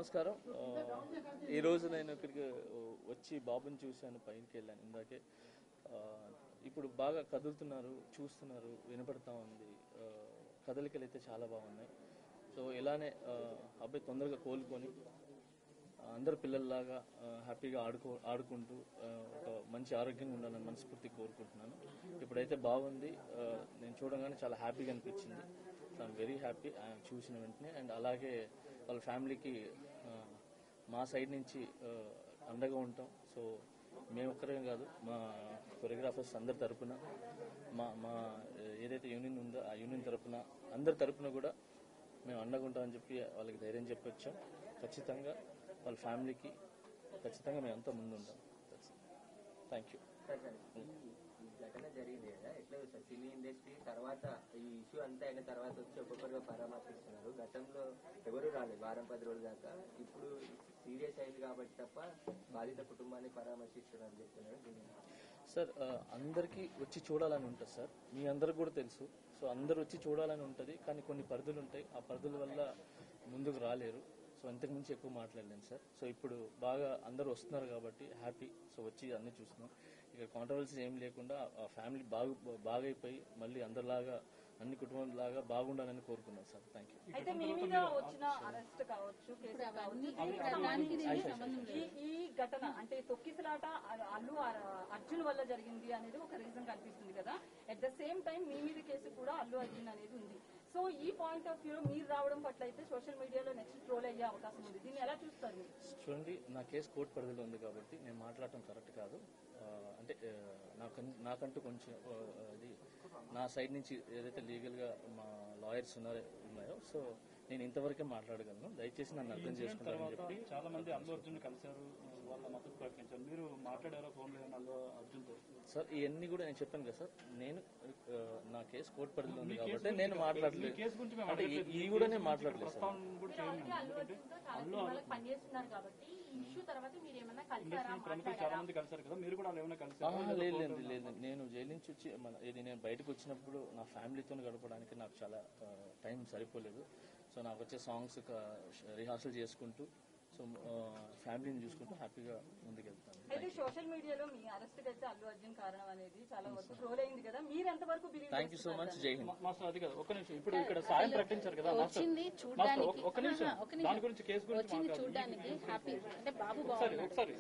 నమస్కారం. ఈరోజు నేను ఇక్కడికి వచ్చి బాబుని చూశాను, పైకి వెళ్ళాను ఇందాకే. ఇప్పుడు బాగా కదులుతున్నారు, చూస్తున్నారు, వినపడతా ఉంది. కదలికలు అయితే చాలా బాగున్నాయి. సో ఇలానే అబ్బాయి తొందరగా కోలుకొని అందరు పిల్లల్లాగా హ్యాపీగా ఆడుకుంటూ ఒక మంచి ఆరోగ్యంగా ఉండాలని మనస్ఫూర్తిగా కోరుకుంటున్నాను. ఇప్పుడైతే బాగుంది. నేను చూడగానే చాలా హ్యాపీగా అనిపించింది. సో ఐఎమ్ వెరీ హ్యాపీ చూసిన వెంటనే. అండ్ అలాగే వాళ్ళ ఫ్యామిలీకి మా సైడ్ నుంచి అండగా ఉంటాం. సో మేము ఒక్కరే కాదు, మా కొరియోగ్రాఫర్స్ అందరి తరపున, మా ఏదైతే యూనియన్ ఉందో ఆ యూనియన్ తరపున, అందరి తరపున కూడా మేము అండగా ఉంటామని చెప్పి వాళ్ళకి ధైర్యం చెప్పి వచ్చాం. ఖచ్చితంగా వాళ్ళ ఫ్యామిలీకి ఖచ్చితంగా మేము అంతా ముందు ఉంటాం. Thank you. ఘటన జరిగింది కదా, ఎట్లా సార్ సినీ ఇండస్ట్రీ తర్వాత ఈ ఇష్యూ అంతా అయిన తర్వాత వచ్చి ఒక్కొక్కరుగా పరామర్శిస్తున్నారు. గతంలో ఎవరు రాలేదు వారం 10 రోజుల దాకా. ఇప్పుడు సీరియస్ అయింది కాబట్టి తప్ప బాధిత కుటుంబాన్ని పరామర్శిస్తున్నారని చెప్తున్నారు. సార్ అందరికీ వచ్చి చూడాలని ఉంటుంది సార్, మీ అందరికి కూడా తెలుసు. సో అందరు వచ్చి చూడాలని ఉంటుంది, కానీ కొన్ని పరిధులు ఉంటాయి. ఆ పరిధుల వల్ల ముందుకు రాలేరు. సో అంతకు మించి ఎక్కువ మాట్లాడలేను సార్. సో ఇప్పుడు బాగా అందరూ వస్తున్నారు కాబట్టి హ్యాపీ. సో వచ్చి అన్ని చూస్తున్నాం. ఇక కాంట్రవర్సీస్ ఏం లేకుండా ఆ ఫ్యామిలీ బాగైపోయి మళ్ళీ అందరిలాగా అన్ని కుటుంబాలలాగా బాగుండాలని కోరుకున్నాం సార్. Thank you. అయితే మీ మీద వచ్చిన అరెస్ట్ కావచ్చు, కేసు కావచ్చు, ఈ ఘటన అంటే తొక్కిసలాట అల్లు అర్జున్ వల్ల జరిగింది అనేది ఒక రీజన్ కనిపిస్తుంది కదా. అట్ ద సేమ్ టైం మీ మీద కేసు కూడా అల్లు అర్జున్ అనేది ఉంది. సో ఈ పాయింట్ ఆఫ్ వ్యూ మీరు రావడం పట్ల అయితే సోషల్ మీడియాలో నెక్స్ట్ ట్రోల్ అయ్యే అవకాశం ఉంది. దీన్ని ఎలా చూస్తారు? చూడండి, నా కేసు కోర్టు పరిధిలో ఉంది కాబట్టి నేను మాట్లాడటం కరెక్ట్ కాదు. అంటే నాకంటూ కొంచెం అది నా సైడ్ నుంచి ఏదైతే లీగల్గా మా లాయర్స్ ఉన్నాయో, సో నేను ఇంతవరకే మాట్లాడగలను. దయచేసి నన్ను అర్థం చేసుకుంటారని చెప్పి. చాలా మంది అల్లు అర్జున్ కలిశారు, వాళ్ళ మద్దతు ప్రకటించారు. మీరు మాట్లాడారో ఫోన్ లేదు అల్లు అర్జున్ సార్? ఇవన్నీ కూడా నేను చెప్పాను కదా సార్, నేను నా కేసు కోర్టు పరిధిలో ఉంది కాబట్టి నేను మాట్లాడలేదు. అంటే ఇవి కూడా నేను మాట్లాడలేదు సార్. చాలా మంది కలిసారు కదా, మీరు కూడా ఏమైనా కలిసారు? లేదు. నేను జైలు నుంచి వచ్చి నేను బయటకు వచ్చినప్పుడు నా ఫ్యామిలీతో గడపడానికి నాకు చాలా టైం సరిపోలేదు. సో నాకు వచ్చే సాంగ్స్ రిహార్సల్ చేసుకుంటూ, సో ఫ్యామిలీని చూసుకుంటూ హ్యాపీగా ముందుకెళ్తాను. అయితే సోషల్ మీడియాలో మీ అరెస్ట్ అయితే అల్లు అర్జున్ కారణం అనేది చాలా వరకు ట్రోల్ అయింది కదా, మీరు ఎంతవరకు believe? Thank you so much. జై హింద్. మాస్టర్ అది కదా, ఒక్క నిమిషం. ఇప్పుడు ఇక్కడ సాయం ప్రకటించారు కదా మాస్టర్, ఒక్క నిమిషం. దాని గురించి కేసు గురించి చూడడానికి హ్యాపీ అంటే బాబు ఒకసారి